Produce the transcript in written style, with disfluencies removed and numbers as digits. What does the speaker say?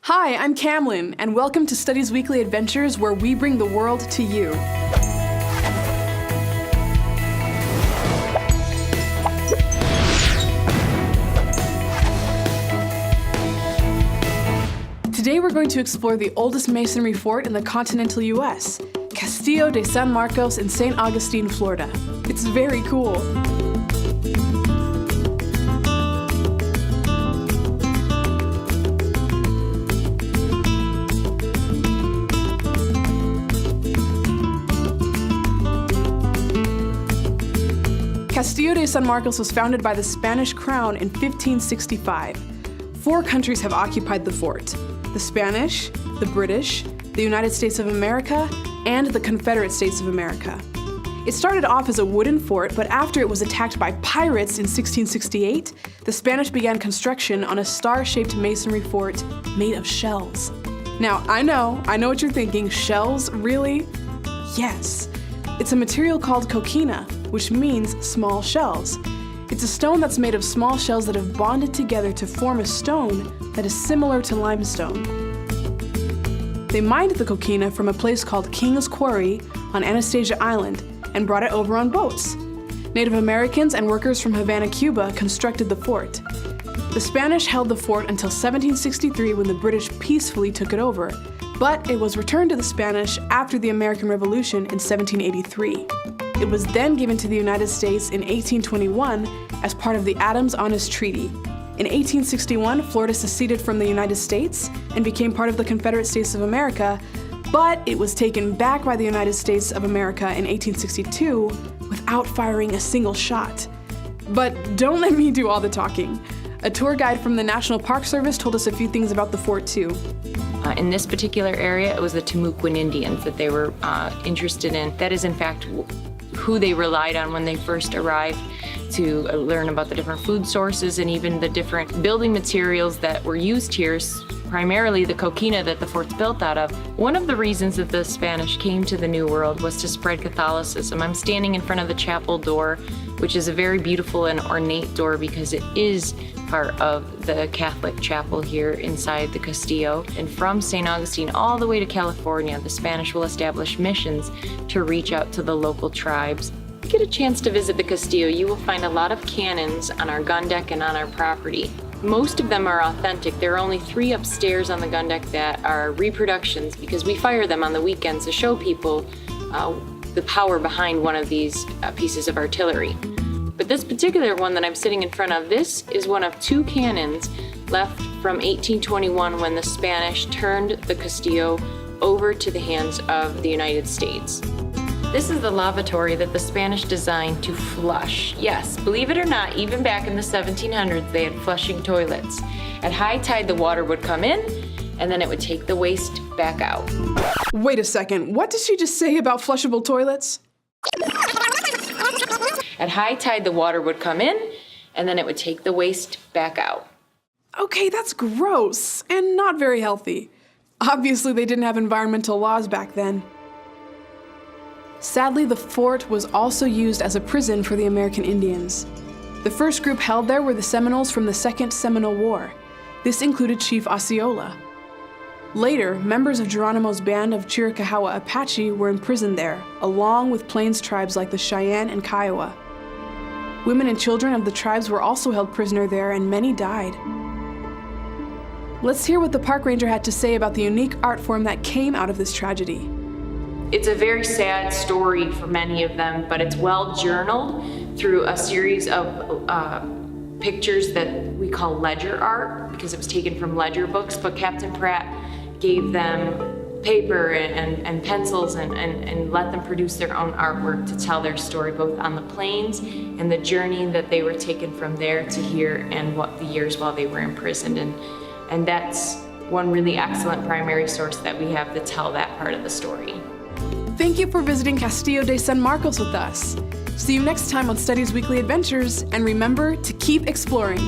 Hi, I'm Camlin, and welcome to Studies Weekly Adventures, where we bring the world to you. Today we're going to explore the oldest masonry fort in the continental US, CastilloDeSanMarcos in St. Augustine, Florida. It's very cool. CastilloDeSanMarcos was founded by the Spanish crown in 1565. 4 countries have occupied the fort: the Spanish, the British, the United States of America, and the Confederate States of America. It started off as a wooden fort, but after it was attacked by pirates in 1668, the Spanish began construction on a star-shaped masonry fort made of shells. Now, I know what you're thinking. Shells? Really? Yes. It's a material called coquina, which means small shells. It's a stone that's made of small shells that have bonded together to form a stone that is similar to limestone. They mined the coquina from a place called King's Quarry on Anastasia Island and brought it over on boats. Native Americans and workers from Havana, Cuba constructed the fort. The Spanish held the fort until 1763 when the British peacefully took it over, but it was returned to the Spanish after the American Revolution in 1783. It was then given to the United States in 1821 as part of the Adams-Onis Treaty. In 1861, Florida seceded from the United States and became part of the Confederate States of America, but it was taken back by the United States of America in 1862 without firing a single shot. But don't let me do all the talking. A tour guide from the National Park Service told us a few things about the fort too. In this particular area, it was the Timucuan Indians that they were interested in. That is, in fact, who they relied on when they first arrived to learn about the different food sources and even the different building materials that were used here, primarily the coquina that the fort's built out of. One of the reasons that the Spanish came to the New World was to spread Catholicism. I'm standing in front of the chapel door, which is a very beautiful and ornate door because it is part of the Catholic chapel here inside the Castillo. And from St. Augustine all the way to California, the Spanish will establish missions to reach out to the local tribes. If you get a chance to visit the Castillo, you will find a lot of cannons on our gun deck and on our property. Most of them are authentic. There are only 3 upstairs on the gun deck that are reproductions because we fire them on the weekends to show people the power behind one of these pieces of artillery. But this particular one that I'm sitting in front of, this is one of 2 cannons left from 1821 when the Spanish turned the Castillo over to the hands of the United States. This is the lavatory that the Spanish designed to flush. Yes, believe it or not, even back in the 1700s, they had flushing toilets. At high tide, the water would come in, and then it would take the waste back out. Wait a second, what did she just say about flushable toilets? At high tide, the water would come in, and then it would take the waste back out. Okay, that's gross and not very healthy. Obviously, they didn't have environmental laws back then. Sadly, the fort was also used as a prison for the American Indians. The first group held there were the Seminoles from the Second Seminole War. This included Chief Osceola. Later, members of Geronimo's band of Chiricahua Apache were imprisoned there, along with Plains tribes like the Cheyenne and Kiowa. Women and children of the tribes were also held prisoner there, and many died. Let's hear what the park ranger had to say about the unique art form that came out of this tragedy. It's a very sad story for many of them, but it's well journaled through a series of pictures that we call ledger art because it was taken from ledger books, but Captain Pratt gave them paper and pencils and let them produce their own artwork to tell their story both on the plains and the journey that they were taken from there to here and what the years while they were imprisoned. And that's one really excellent primary source that we have to tell that part of the story. Thank you for visiting CastilloDeSanMarcos with us. See you next time on Studies Weekly Adventures, and remember to keep exploring.